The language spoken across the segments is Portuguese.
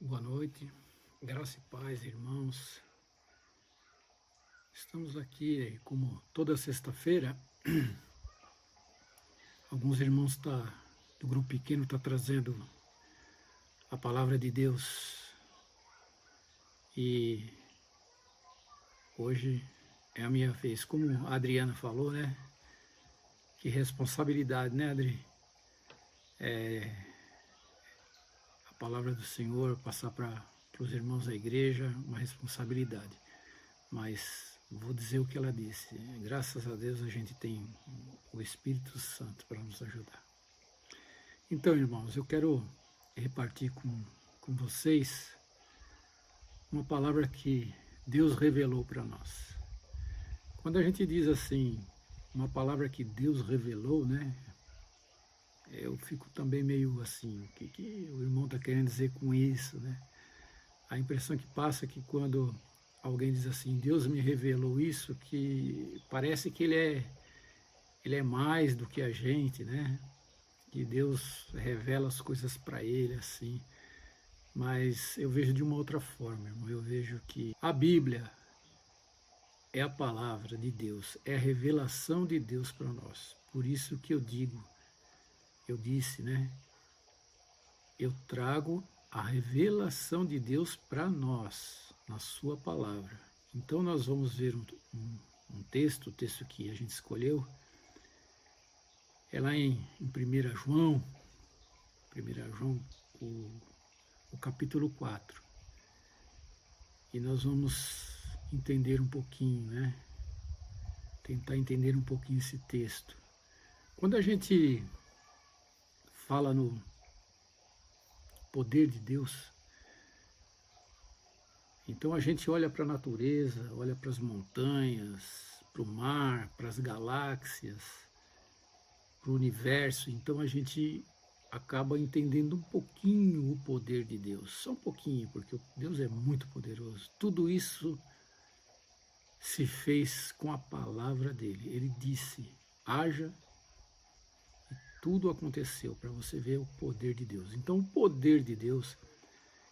Boa noite, graça e paz, irmãos. Estamos aqui, como toda sexta-feira, alguns irmãos do grupo pequeno estão trazendo a palavra de Deus. E hoje é a minha vez, como a Adriana falou, né? Que responsabilidade, né, Adri? A palavra do Senhor passar para os irmãos da igreja, uma responsabilidade. Mas vou dizer o que ela disse. Graças a Deus a gente tem o Espírito Santo para nos ajudar. Então, irmãos, eu quero repartir com vocês uma palavra que Deus revelou para nós. Quando a gente diz assim, uma palavra que Deus revelou, né? Eu fico também meio assim, o que o irmão está querendo dizer com isso, né? A impressão que passa é que quando alguém diz assim, Deus me revelou isso, que parece que ele é mais do que a gente, né? Que Deus revela as coisas para ele, assim. Mas eu vejo de uma outra forma, irmão. Eu vejo que a Bíblia é a palavra de Deus, é a revelação de Deus para nós. Por isso que eu disse, né? Eu trago a revelação de Deus para nós, na sua palavra. Então nós vamos ver um texto, o texto que a gente escolheu, é lá em 1 João, o capítulo 4. E nós vamos entender um pouquinho, né? Tentar entender um pouquinho esse texto. Quando a gente fala no poder de Deus, então a gente olha para a natureza, olha para as montanhas, para o mar, para as galáxias, para o universo, então a gente acaba entendendo um pouquinho o poder de Deus, só um pouquinho, porque Deus é muito poderoso. Tudo isso se fez com a palavra dele. Ele disse, haja, e tudo aconteceu, para você ver o poder de Deus. Então o poder de Deus,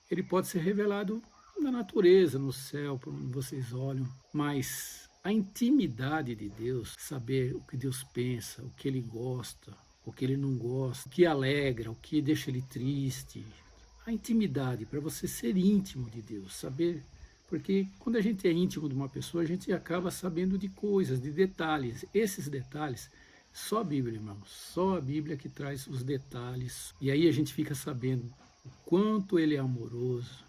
ele pode ser revelado na natureza, no céu, por onde vocês olham, mas a intimidade de Deus, saber o que Deus pensa, o que ele gosta, o que ele não gosta, o que alegra, o que deixa ele triste, a intimidade, para você ser íntimo de Deus, saber, porque quando a gente é íntimo de uma pessoa, a gente acaba sabendo de coisas, de detalhes. Esses detalhes, só a Bíblia, irmãos, só a Bíblia que traz os detalhes, e aí a gente fica sabendo o quanto ele é amoroso,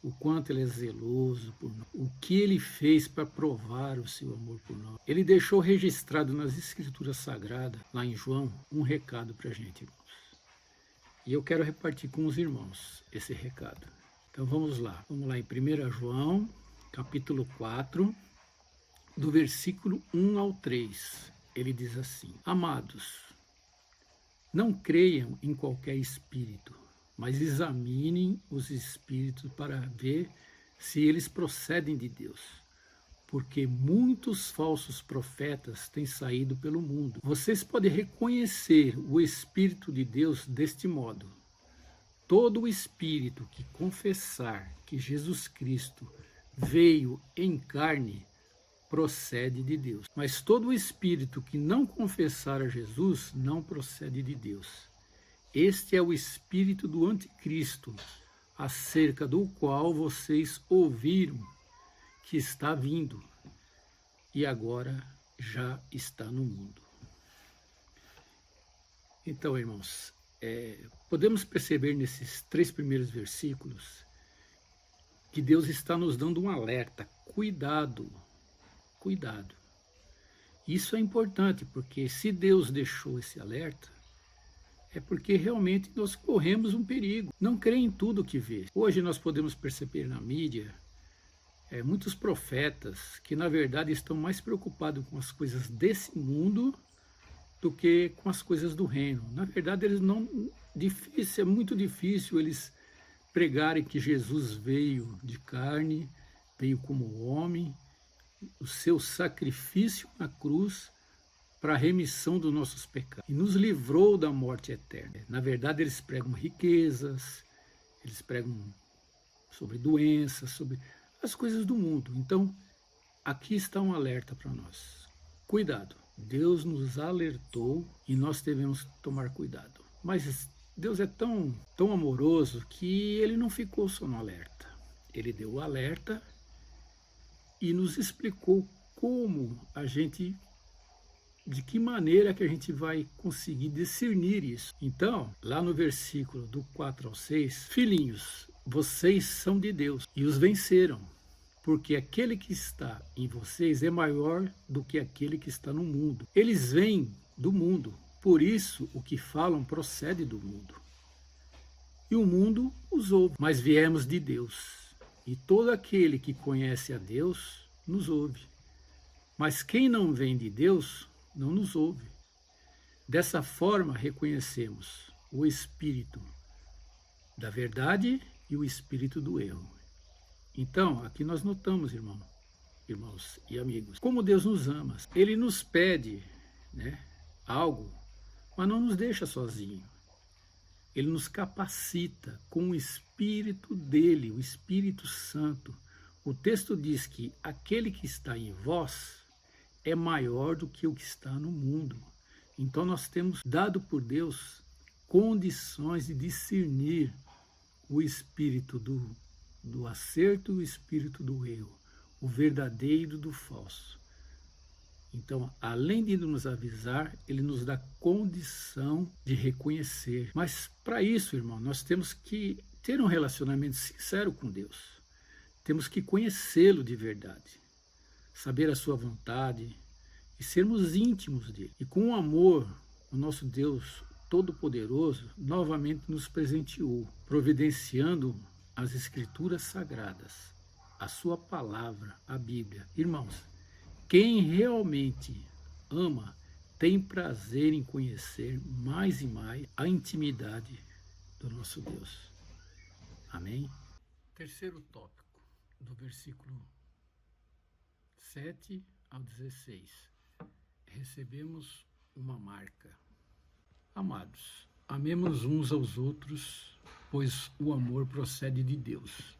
o quanto ele é zeloso por nós, o que ele fez para provar o seu amor por nós. Ele deixou registrado nas Escrituras Sagradas, lá em João, um recado para a gente, irmãos. E eu quero repartir com os irmãos esse recado. Então vamos lá em 1 João, capítulo 4, do versículo 1 ao 3. Ele diz assim, amados, não creiam em qualquer espírito, mas examinem os espíritos para ver se eles procedem de Deus, porque muitos falsos profetas têm saído pelo mundo. Vocês podem reconhecer o Espírito de Deus deste modo. Todo espírito que confessar que Jesus Cristo veio em carne procede de Deus. Mas todo espírito que não confessar a Jesus não procede de Deus. Este é o espírito do anticristo, acerca do qual vocês ouviram que está vindo e agora já está no mundo. Então, irmãos, podemos perceber nesses 3 primeiros versículos que Deus está nos dando um alerta. Cuidado, cuidado. Isso é importante, porque se Deus deixou esse alerta, é porque realmente nós corremos um perigo. Não creia em tudo que vê. Hoje nós podemos perceber na mídia muitos profetas que, na verdade, estão mais preocupados com as coisas desse mundo do que com as coisas do reino. Na verdade, é muito difícil eles pregarem que Jesus veio de carne, veio como homem, o seu sacrifício na cruz para a remissão dos nossos pecados e nos livrou da morte eterna. Na verdade, eles pregam riquezas, eles pregam sobre doenças, sobre as coisas do mundo. Então, aqui está um alerta para nós. Cuidado, Deus nos alertou e nós devemos tomar cuidado. Mas Deus é tão amoroso que ele não ficou só no alerta. Ele deu o alerta e nos explicou de que maneira que a gente vai conseguir discernir isso. Então, lá no versículo do 4 ao 6, filhinhos, vocês são de Deus e os venceram, porque aquele que está em vocês é maior do que aquele que está no mundo. Eles vêm do mundo, por isso o que falam procede do mundo. E o mundo os ouve, mas viemos de Deus. E todo aquele que conhece a Deus nos ouve. Mas quem não vem de Deus não nos ouve. Dessa forma reconhecemos o espírito da verdade e o espírito do erro. Então, aqui nós notamos, irmãos e amigos, como Deus nos ama. Ele nos pede, algo, mas não nos deixa sozinho. Ele nos capacita com o Espírito dele, o Espírito Santo. O texto diz que aquele que está em vós é maior do que o que está no mundo. Então nós temos dado por Deus condições de discernir o espírito do acerto e o espírito do erro, o verdadeiro do falso. Então, além de nos avisar, ele nos dá condição de reconhecer. Mas para isso, irmão, nós temos que ter um relacionamento sincero com Deus. Temos que conhecê-lo de verdade, saber a sua vontade e sermos íntimos dele. E com o amor, o nosso Deus Todo-Poderoso novamente nos presenteou, providenciando as Escrituras Sagradas, a sua palavra, a Bíblia. Irmãos, quem realmente ama tem prazer em conhecer mais e mais a intimidade do nosso Deus. Amém? Terceiro tópico, do versículo 7 ao 16. Recebemos uma marca. Amados, amemos uns aos outros, pois o amor procede de Deus.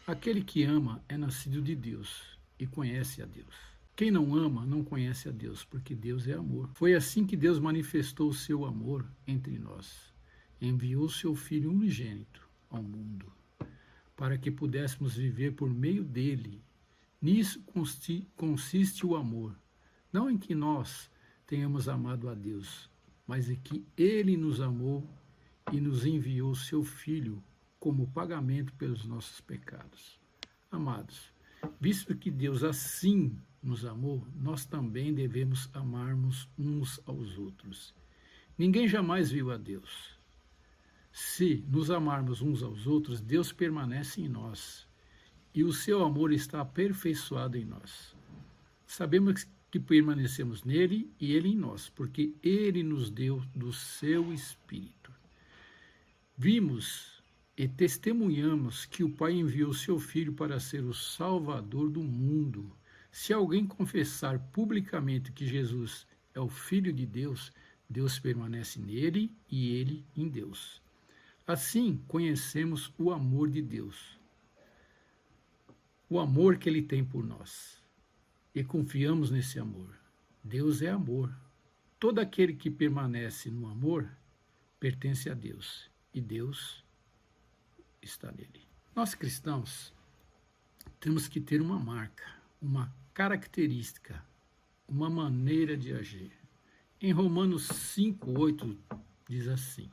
Aquele que ama é nascido de Deus e conhece a Deus. Quem não ama não conhece a Deus, porque Deus é amor. Foi assim que Deus manifestou o seu amor entre nós. Enviou seu Filho unigênito ao mundo, para que pudéssemos viver por meio dele. Nisso consiste o amor, não em que nós tenhamos amado a Deus, mas em que ele nos amou e nos enviou seu Filho como pagamento pelos nossos pecados. Amados, visto que Deus assim nos amou, nós também devemos amarmos uns aos outros. Ninguém jamais viu a Deus. Se nos amarmos uns aos outros, Deus permanece em nós e o seu amor está aperfeiçoado em nós. Sabemos que permanecemos nele e ele em nós, porque ele nos deu do seu Espírito. Vimos e testemunhamos que o Pai enviou seu Filho para ser o Salvador do mundo. Se alguém confessar publicamente que Jesus é o Filho de Deus, Deus permanece nele e ele em Deus. Assim, conhecemos o amor de Deus, o amor que ele tem por nós, e confiamos nesse amor. Deus é amor. Todo aquele que permanece no amor pertence a Deus, e Deus está nele. Nós cristãos temos que ter uma marca, uma característica, uma maneira de agir. Em Romanos 5:8 diz assim: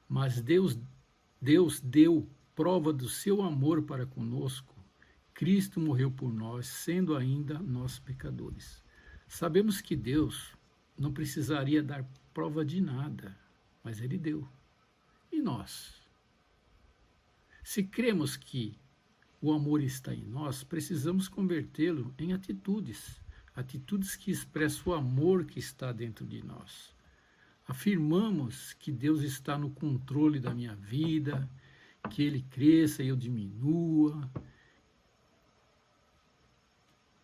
mas Deus deu prova do seu amor para conosco. Cristo morreu por nós, sendo ainda nós pecadores. Sabemos que Deus não precisaria dar prova de nada, mas ele deu. E nós? Se cremos que o amor está em nós, precisamos convertê-lo em atitudes, atitudes que expressam o amor que está dentro de nós. Afirmamos que Deus está no controle da minha vida, que ele cresça e eu diminua,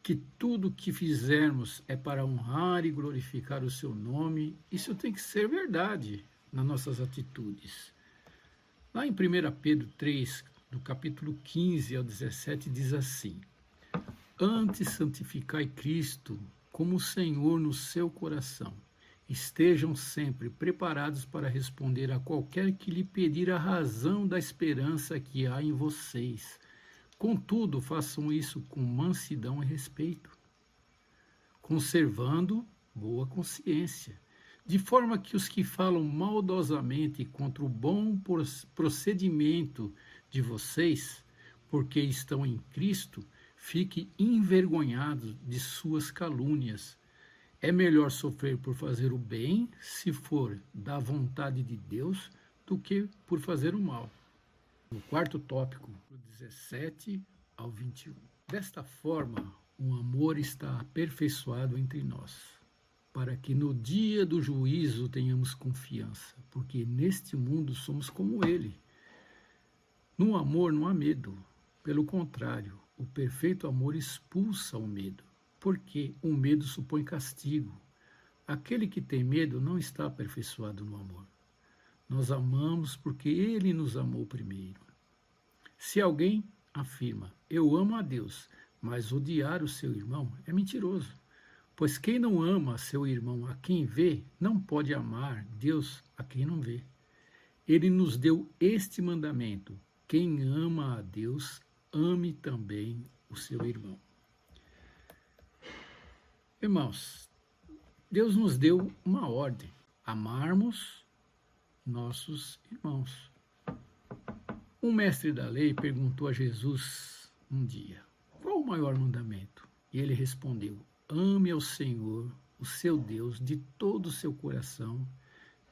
que tudo que fizermos é para honrar e glorificar o seu nome. Isso tem que ser verdade nas nossas atitudes. Lá em 1 Pedro 3, do capítulo 15 ao 17, diz assim: Antes santificai Cristo como Senhor no seu coração. Estejam sempre preparados para responder a qualquer que lhe pedir a razão da esperança que há em vocês. Contudo, façam isso com mansidão e respeito, conservando boa consciência, de forma que os que falam maldosamente contra o bom procedimento de vocês, porque estão em Cristo, fiquem envergonhados de suas calúnias. É melhor sofrer por fazer o bem, se for da vontade de Deus, do que por fazer o mal. No quarto tópico, do 17 ao 21. Desta forma, o amor está aperfeiçoado entre nós, para que no dia do juízo tenhamos confiança, porque neste mundo somos como ele. No amor não há medo, pelo contrário, o perfeito amor expulsa o medo, porque o medo supõe castigo. Aquele que tem medo não está aperfeiçoado no amor. Nós amamos porque ele nos amou primeiro. Se alguém afirma, eu amo a Deus, mas odiar o seu irmão é mentiroso. Pois quem não ama seu irmão a quem vê, não pode amar Deus a quem não vê. Ele nos deu este mandamento: quem ama a Deus, ame também o seu irmão. Irmãos, Deus nos deu uma ordem: amarmos nossos irmãos. Um mestre da lei perguntou a Jesus um dia: qual o maior mandamento? E ele respondeu: ame ao Senhor, o seu Deus, de todo o seu coração,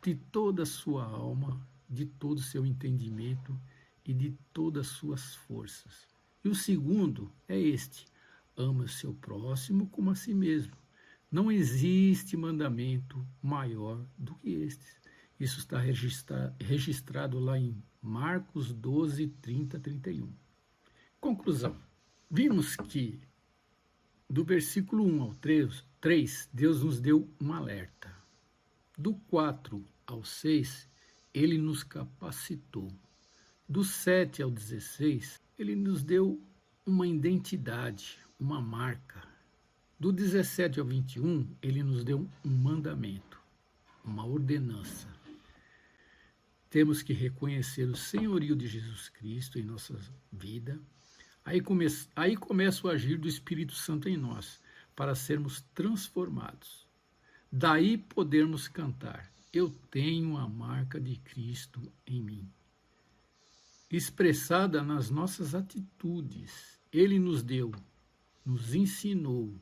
de toda a sua alma, de todo o seu entendimento e de todas as suas forças. E o segundo é este: ama o seu próximo como a si mesmo. Não existe mandamento maior do que este. Isso está registrado lá em Marcos 12, 30, 31. Conclusão. Vimos que do versículo 1 ao 3, Deus nos deu um alerta. Do 4 ao 6, ele nos capacitou. Do 7 ao 16, ele nos deu uma identidade, uma marca. Do 17 ao 21, ele nos deu um mandamento, uma ordenança. Temos que reconhecer o senhorio de Jesus Cristo em nossa vida. Aí começa o agir do Espírito Santo em nós, para sermos transformados. Daí podermos cantar: eu tenho a marca de Cristo em mim. Expressada nas nossas atitudes, ele nos deu, nos ensinou,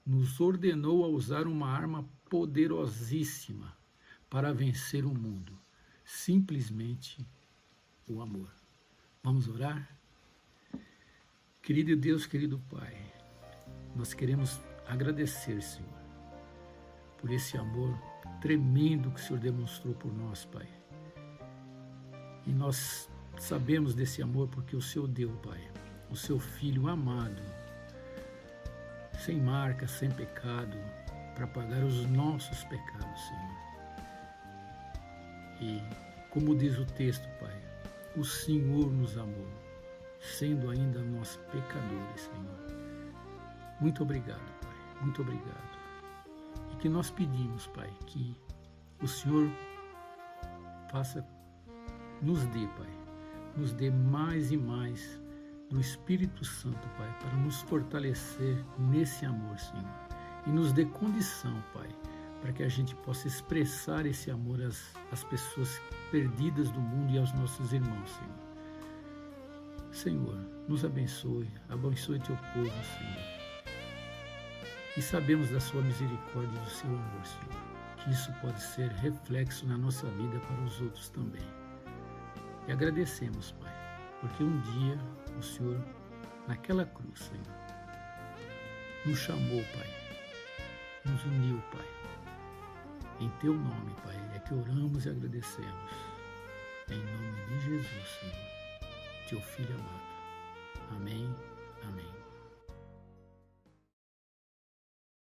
nos ordenou a usar uma arma poderosíssima para vencer o mundo: simplesmente o amor. Vamos orar? Querido Deus, querido Pai, nós queremos agradecer, Senhor, por esse amor tremendo que o Senhor demonstrou por nós, Pai. E nós sabemos desse amor porque o Senhor deu, Pai, o seu Filho amado, sem marca, sem pecado, para pagar os nossos pecados, Senhor. E, como diz o texto, Pai, o Senhor nos amou, sendo ainda nós pecadores, Senhor. Muito obrigado, Pai, muito obrigado. E que nós pedimos, Pai, que o Senhor nos dê, Pai, nos dê mais e mais do Espírito Santo, Pai, para nos fortalecer nesse amor, Senhor. E nos dê condição, Pai, para que a gente possa expressar esse amor às pessoas perdidas do mundo e aos nossos irmãos, Senhor. Senhor, nos abençoe teu povo, Senhor. E sabemos da sua misericórdia e do seu amor, Senhor, que isso pode ser reflexo na nossa vida para os outros também. E agradecemos, Pai, porque um dia o Senhor, naquela cruz, Senhor, nos chamou, Pai, nos uniu, Pai. Em teu nome, Pai, é que oramos e agradecemos. Em nome de Jesus, Senhor, teu Filho amado. Amém.